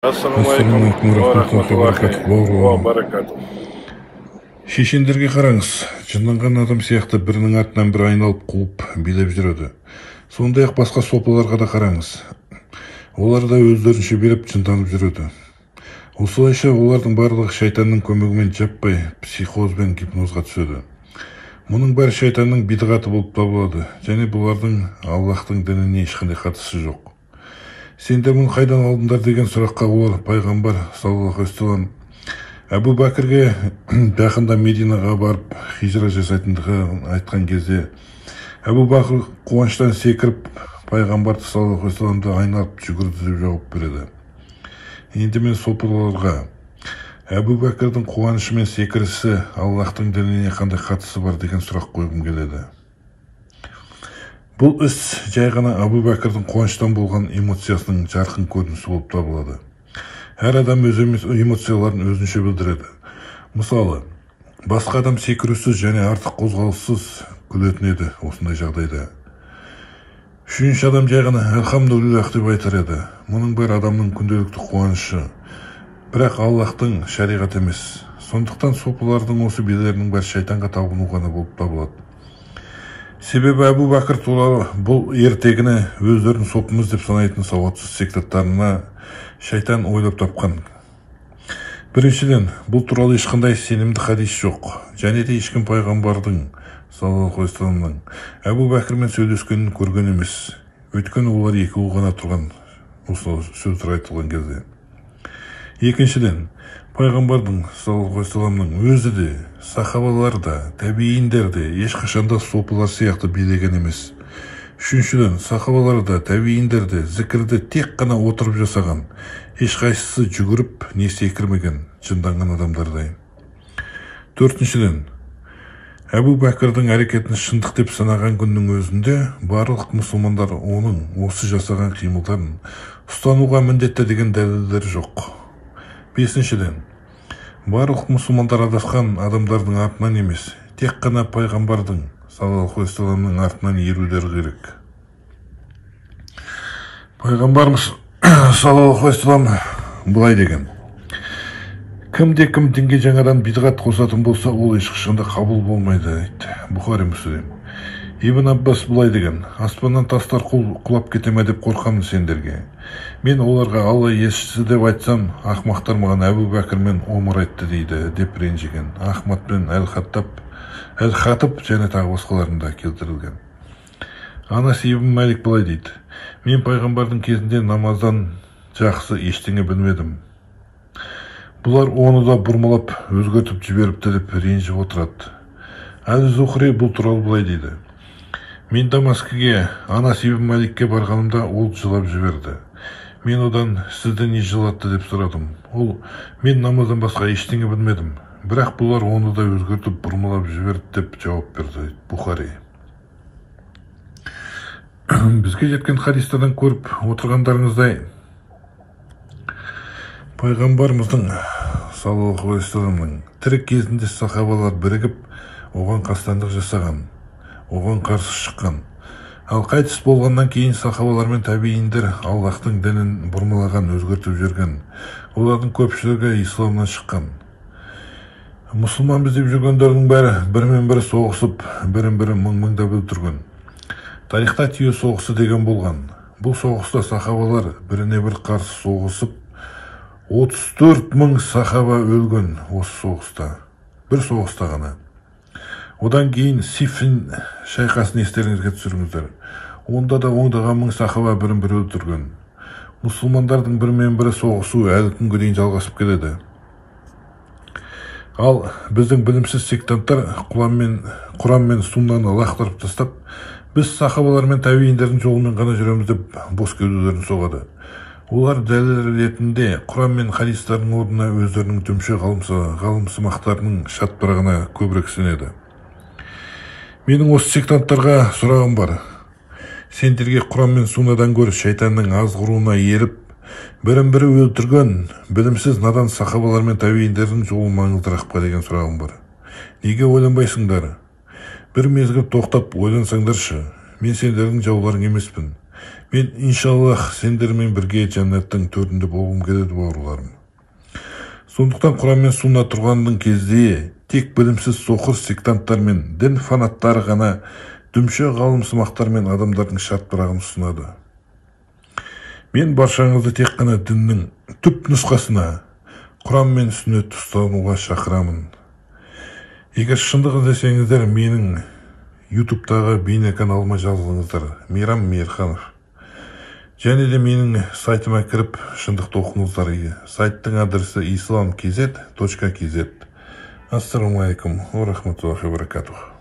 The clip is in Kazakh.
Assalamu Assalamu alaikum alaikum wa warahmatullahi rahmatullahi wa wabarakatuh. barakatuh. Шешендерге қараңыз, жынданған адам сияқты бірінің артынан бір айналып қуып билеп жүреді. Сондай-ақ басқа сопыларға да қараңыз. Олар да өздерінше билеп жынданып жүреді. Осылайша олардың барлығы шайтанның көмегімен жаппай психоз бен гипнозға түседі. Мұның бәрі шайтанның бидғаты болып табылады, және бұлардың Аллахтың дініне ешқандай қатысы жоқ. Сендер мұны қайдан алдыңдар деген сұраққа олар пайғамбар саллаллаху алейхи вассалам Әбу Бәкірге жақында Мединаға барып хижра жасайтындығын айтқан кезде Әбу Бәкір қуаныштан секіріп пайғамбар саллаллаху алейхи вассаламды айналып жүгірді деп жауап береді. Енді мен сопыларға Әбу Бәкірдің қуанышы мен секірісі Аллахтың дініне қандай қатысы бар деген сұрақ қойғым келеді. Бұл іс жай ғана Әбу Бәкірдің қуаныштан болған эмоциясының жарқын көрінісі болып табылады. Әр адам өз эмоцияларын өзінше білдіреді. Мысалы, басқа адам секірусіз және артық қозғалыссыз күлетін еді осындай жағдайда. Үшінші адам жай ғана әлхамдулиллах деп айтар еді. Мұның бәрі адамның күнделікті қуанышы, бірақ Аллахтың шариғат емес. Сондықтан сопылардың осы билерінің бәрі шайтанға табыну ғана болып табылады. Себебі Әбу Бәкір туралы бұл ертегіні өздерін сопымыз деп санайтын сауатсыз сектанттарына шайтан ойлап тапқан. Біріншіден, бұл туралы ешқандай сенімді хадис жоқ, және де ешкім пайғамбардың саллаллаху алейхи вассаламның Әбу Бәкірмен сөйлескенін көрген емес. Өйткені олар екеуі ғана тұрған осы сөздер айтылған кезде. Екіншіден, пайғамбардың саллаллаху алейхи вассаламның өзі де, сахабалар да, тәбииндер де ешқашанда сопылар сияқты билеген емес. Үшіншіден, сахабалар да, тәбииндер де зікірді тек қана отырып жасаған, ешқайсысы жүгіріп не секірмеген жынданған адамдардай. Төртіншіден, Әбу Бәкірдің әрекетін шындық деп санаған күннің өзінде барлық мұсылмандар оның осы жасаған қимылдарын ұстануға міндетті деген дәлелдер жоқ. Бесіншіден, барлық мұсылмандар адасқан адамдардың артынан емес, тек қана пайғамбардың саллаллаху алейхи вассаламның артынан ерулері керек. Пайғамбарымыз саллаллаху алейхи вассалам былай деген: кім дінге жаңадан бидғат қосатын болса, ол ешқашанда қабыл болмайды дейді. Бұхари Муслим. Ибн Аббас былай деген: аспаннан тастар құлап кете ме деп қорқамын сендерге. Мен оларға Алла елшісі деп айтсам, ақмақтар маған Әбу Бәкір мен Омар айтты дейді деп ренжіген. Ахмад пен Әл-Хатып және тағы басқаларында келтірілген. Анас ибн Малик былай дейді: мен пайғамбардың кезінде намаздан жақсы ештеңе білмедім. Бұлар оны да бұрмалап өзгертіп жіберіпті деп ренжіп отырады. Әл-Зухри бұл туралы былай дейді: мен Дамаскіге Анас ибн Маликке барғанымда ол жылап жіберді. Мен одан сізді не жылатты деп сұрадым. Ол: мен намаздан басқа ештеңе білмедім. Бірақ бұлар оны да өзгертіп бұрмалап жіберді деп жауап берді. Бұхари. Бізге жеткен хадистерден көріп отырғандарыңыздай, пайғамбарымыздың саллаллаху алейхи вассаламның тірі кезінде сахабалар бірігіп оған қастандық жасаған, оған қарсы шыққан. Ал қайтыс болғаннан кейін сахабалар мен тәбииндер Аллахтың дінін бұрмалаған, өзгертіп жүрген. Олардың көпшілігі исламнан шыққан. Мұсылманбыз деп жүргендердің бәрі бірімен-бірі соғысып, бірін-бірі мың-мыңдап өлтірген. Тарихта түйе соғысы деген болған. Бұл соғыста сахабалар біріне-бір қарсы соғысып, 34 мың сахаба өлген осы соғыста. Бір соғыста ғана. Одан кейін Сиффин шайқасын естеріңізге түсіріңіздер. Онда да ондаған мың сахаба бірін-бірі өлтірген. Мұсылмандардың бірімен-бірі соғысу әлі күнге дейін жалғасып келеді. Ал біздің білімсіз сектанттар Құран мен Суннаны лақтырып тастап, біз сахабалар мен тәбииндердің жолымен ғана жүреміз деп бос кеуделерін соғады. Олар дәлел ретінде Құран мен хадистердің орнына өздерінің дүмше ғалымсымақтарының шатпырағына көбірек сенеді. Менің осы сектанттарға сұрағым бар. Сендерге Құран мен Суннадан гөрі шайтанның азғыруына еріп, бірін-бірі өлтірген білімсіз надан сахабалар мен тәбииндердің жолы маңыздырақ па деген сұрағым бар. Неге ойланбайсыңдар? Бір мезгіл тоқтап ойлансаңдаршы. Мен сендердің жауларың емеспін. Мен иншаллах сендермен бірге жәннаттың төрінде болғым келеді, бауырларым. Сондықтан Құран мен Сунна тұрғандың кезде тек білімсіз соқыр сектанттар мен дін фанаттары ғана дүмше ғалым сымақтар мен адамдардың шартпырағын ұсынады. Мен баршаңызды тек қана діннің түп нұсқасына, Құран мен сүннетті ұстануға шақырамын. Егер шындық іздесеңіздер, менің ютубтағы бейне каналыма жазылыңыздар, Мейрам Мейірханов. Және де менің сайтыма кіріп шындықты оқыңыздар. Сайттың адресі islam.kz.kz. Ассаламу алейкум ва рахматуллахи ва баракатух.